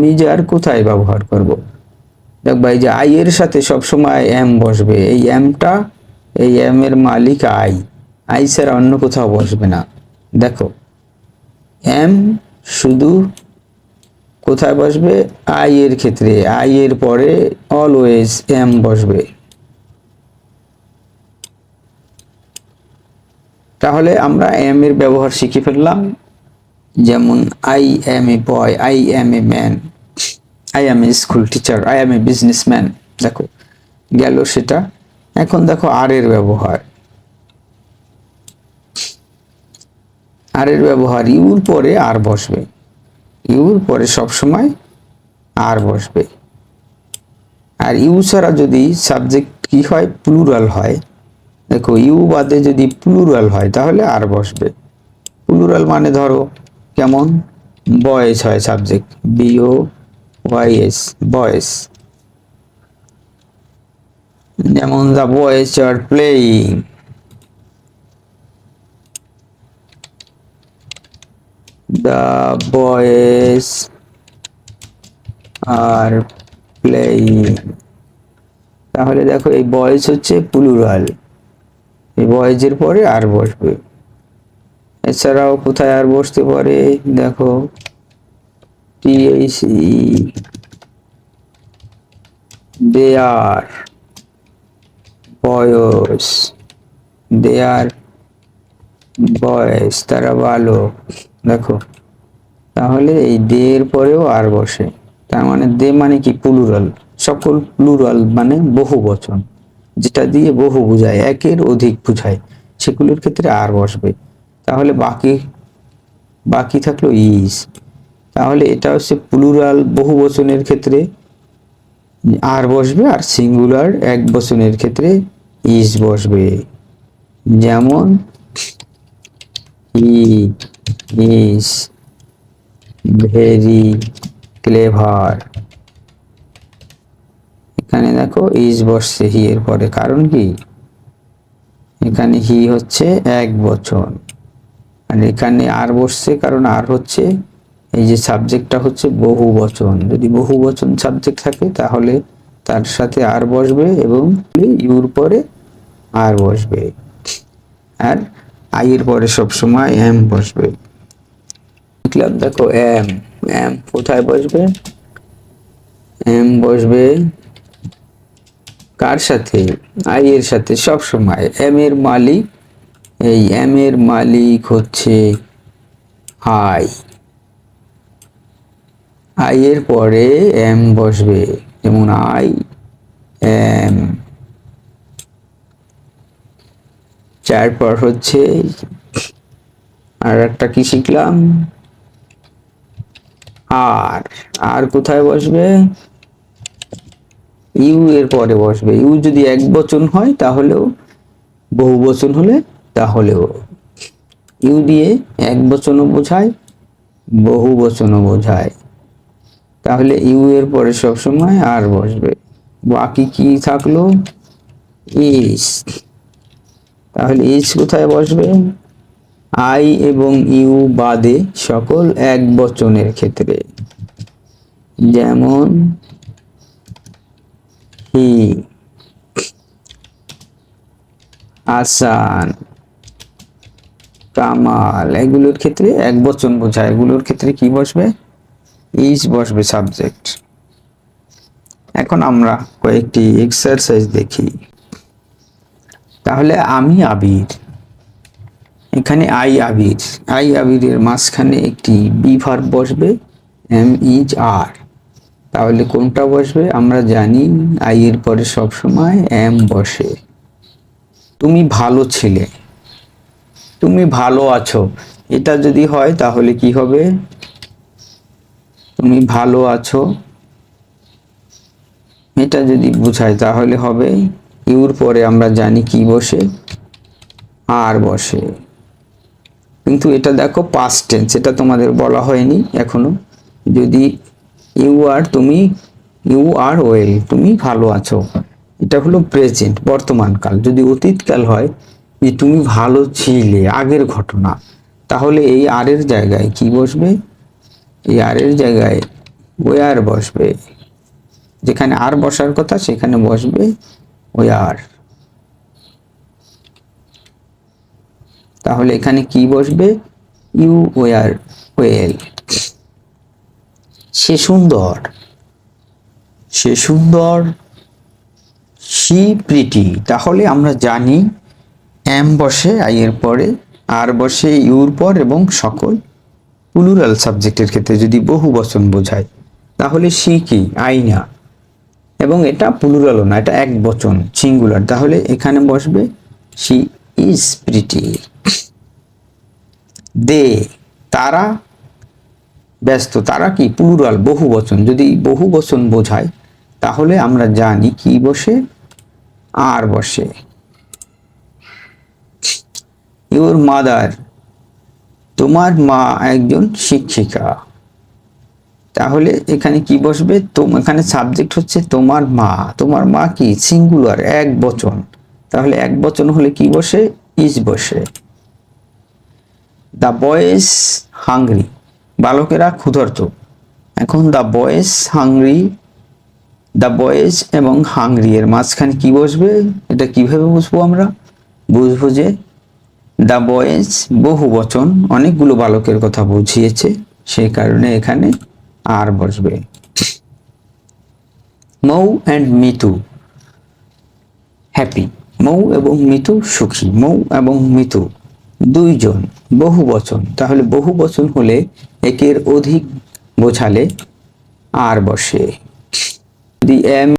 নিজে আর কোথায় ব্যবহার করব? দেখ ভাই যে আই এর সাথে সবসময় এম বসবে, এই এমটা, এই এম এর মালিক আই, আই ছাড়া অন্য কোথাও বসবে না। দেখো এম শুধু কোথায় বসবে? আই এর ক্ষেত্রে, আই এর পরে অলওয়েজ এম বসবে। তাহলে আমরা এম এর ব্যবহার শিখে ফেললাম। যেমন I M A boy, I M a man, I M A school teacher, I M a businessman. দেখো গেল সেটা। এখন দেখো আর এর ব্যবহার। আর এর ব্যবহার ইউর পরে আর বসবে, ইউর পরে সবসময় আর বসবে। আর ইউ ছাড়া যদি সাবজেক্ট কি হয়, প্লুরাল হয়, দেখো ইউ বাদে যদি প্লুরাল হয় তাহলে আর বসবে। প্লুরাল মানে ধরো কেমন, বয়েস হয় সাবজেক্ট, বিও ওয়াইএস, বয়েস। যেমন the boys are playing, the boys are playing. তাহলে দেখো এই বয়েজ হচ্ছে প্লুরাল, এই বয়েজের পরে আর বসবে। এছাড়াও কোথায় আর বসতে পারে, দেখো টিএইচই, দে আর বয়স, দে আর বয়স, তারা ভালো। দেখো তাহলে এই দে এর পরেও আর বসে, তার মানে দে মানে কি প্লুরাল, সকল প্লুরাল মানে বহু বচন, যেটা দিয়ে বহু বোঝায়, একের অধিক বোঝায়, সেগুলোর ক্ষেত্রে আর বসবে। তাহলে বাকি বাকি থাকলো ইজ। তাহলে এটা হচ্ছে প্লুরাল বহু বচনের ক্ষেত্রে আর বসবে, আর সিঙ্গুলার এক বচনের ক্ষেত্রে ইজ বসবে। যেমন হি ইজ ভেরি ক্লেভার, এখানে দেখো ইজ বসছে হি এর পরে, কারণ কি এখানে হি হচ্ছে এক বচন, আর এখানে আর বসছে কারণ আর হচ্ছে এই যে সাবজেক্টটা হচ্ছে বহু বচন। যদি বহু বচন সাবজেক্ট থাকে তাহলে তার সাথে আর বসবে এবং ইউর পরে আর বসবে, আর আই এর পরে সবসময় এম বসবে। লিখলাম দেখো এম, এম কোথায় বসবে? এম বসবে কার সাথে? আই এর সাথে সব সময়। এম এর মালিক, এই এম এর মালিক হচ্ছে আই, আই এর পরে এম বসবে, যেমন আই এম। তারপর হচ্ছে আর একটা কি শিখলাম, আর, আর কোথায় বসবে? ইউ এর পরে বসবে। ইউ যদি এক বচন হয় তাহলেও, বহু বচন হলে তাহলেও। ইউ দিয়ে এক বচনও বোঝায়, বহু বচনও বোঝায়। তাহলে ইউ এর পরে সবসময় আর বসবে। বাকি কি থাকলো? ইজ। তাহলে ইজ কোথায় বসবে? আই এবং ইউ বাদে সকল এক বচনের ক্ষেত্রে। যেমন হি, হাসান, কামাল, এগুলোর ক্ষেত্রে এক বচন বোঝায়, এগুলোর ক্ষেত্রে কি বসবে? ইজ বসবে সাবজেক্ট। এখন আমরা কয়েকটি এক্সারসাইজ দেখি। তাহলে আমি আবির, এখানে আই আবির, আই আবিরের মাঝখানে একটি বি ভার্ব বসবে, এম ইজ আর। তাহলে কোনটা বসবে? আমরা জানি আই এর পরে সবসময় এম বসে। তুমি ভালো ছেলে, তুমি ভালো আছো, এটা যদি হয় তাহলে কি হবে? তুমি ভালো আছো, এটা যদি বোঝায় তাহলে হবে ইউর পরে আমরা জানি কি বসে? আর বসে। কিন্তু এটা দেখো পাস্ট টেন্স, এটা তোমাদের বলা হয়নি এখনো। যদি ইউ আর, তুমি, ইউ আর ওয়েল, তুমি ভালো আছো, এটা হলো প্রেজেন্ট বর্তমান কাল। যদি অতীতকাল হয় যে তুমি ভালো ছিলে, আগের ঘটনা, তাহলে এই আর এর জায়গায় কি বসবে? এই আর এর জায়গায় ওয়ার বসবে, যেখানে আর বসার কথা সেখানে বসবে ওয়ার। তাহলে এখানে কি বসবে? You were well. সে সুন্দর, সে সুন্দর। She pretty. তাহলে আমরা জানি এম বসে আই এর পরে, আর বসে ইউর পর, এবং সকল প্লুরাল সাবজেক্টের ক্ষেত্রে যদি বহু বচন বোঝায় তাহলে শি কি? আয়না। এবং এটা প্লুরালও না, এটা এক বচন সিঙ্গুলার। তাহলে এখানে বসবে শি ইজ প্রিটি। দে, তারা ব্যস্ত। তারা কি? প্লুরাল, বহু বচন। যদি বহু বচন বোঝায় তাহলে আমরা জানি কি বসে? আর বসে। ইউর মাদার, তোমার মা একজন শিক্ষিকা। তাহলে এখানে কি বসবে? এখানে সাবজেক্ট হচ্ছে তোমার মা। তোমার মা কি? সিঙ্গুলার, এক বচন। তাহলে এক বচন হলে কি বসে? ইজ বসে। দ্য বয়েজ হাংরি, বালকেরা ক্ষুধার্ত। এখন the boys hungry, the boys এবং হাংরি এর মাঝখানে কি বসবে? এটা কিভাবে বুঝবো আমরা? বুঝবো যে দ্য বয়েজ বহু বচন, অনেকগুলো বালকের কথা বুঝিয়েছে, সেই কারণে এখানে আর বসবে। মৌ অ্যান্ড মিতু হ্যাপি। মৌ এবং মিতু সুখী। মৌ এবং মিতু দুইজন, বহু বচন। তাহলে বহু বচন হলে একের অধিক বোঝালে আর বসে। যদি এম